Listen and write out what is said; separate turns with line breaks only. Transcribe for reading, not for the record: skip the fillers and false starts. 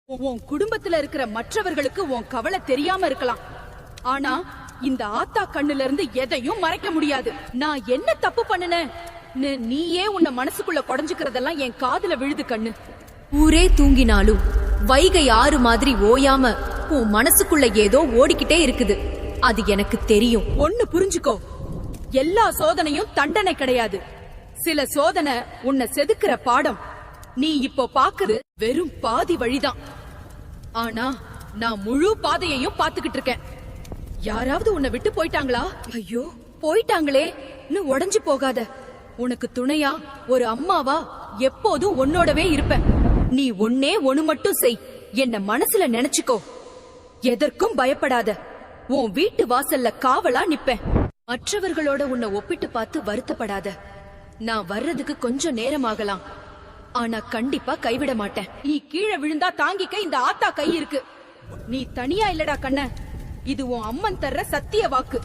உன் குடும்பத்துல இருக்கிற மற்றவர்களுக்கு உன் கவலை தெரியாம இருக்கலாம். ஆனா இந்த ஆத்தா கண்ணுல இருந்து எதையும் மறைக்க முடியாது. நான் என்ன தப்பு பண்ணுனேன்? நீயே உன்னை மனசுக்குள்ள குடைஞ்சுக்கிறதெல்லாம் என் காதுல விழுது கண்ணு.
ஊரே தூங்கினாலும் வைகை ஆறு மாதிரி ஓயாம உன் மனசுக்குள்ள ஏதோ ஓடிக்கிட்டே இருக்குது. அது எனக்கு தெரியும்.
ஒன்னு புரிஞ்சுக்கோ, எல்லா சோதனையும் தண்டனை கிடையாது. சில சோதனை உன்னை செதுக்குற பாடம். நீ இப்போ பாக்குது வெறும் பாதி வழிதான். ஆனா நான் முழு பாதையையும் பாத்துக்கிட்டு இருக்கேன். யாராவது உன்னை விட்டு போயிட்டாங்களா? ஐயோ போயிட்டாங்களே, இன்னும் உடைஞ்சு போகாத. உனக்கு துணையா ஒரு அம்மாவா எப்போதும் உன்னோடவே இருப்பேன். நீ ஒன்னே ஒண்ணு மட்டும் செய், என்ன மனசுல நினைச்சுக்கோ. எதற்கும் பயப்படாத. உன் வீட்டு வாசல்ல காவலா நிப்பேன். மற்றவர்களோட உன்னை ஒப்பிட்டு பார்த்து வருத்தப்படாத. நான் வர்றதுக்கு கொஞ்சம் நேரமாகலாம், ஆனா கண்டிப்பா கைவிட மாட்டேன். நீ கீழே விழுந்தா தாங்கிக்க இந்த ஆத்தா கை இருக்கு. நீ தனியா இல்லடா கண்ண. இது உன் அம்மன் தர்ற சத்திய வாக்கு.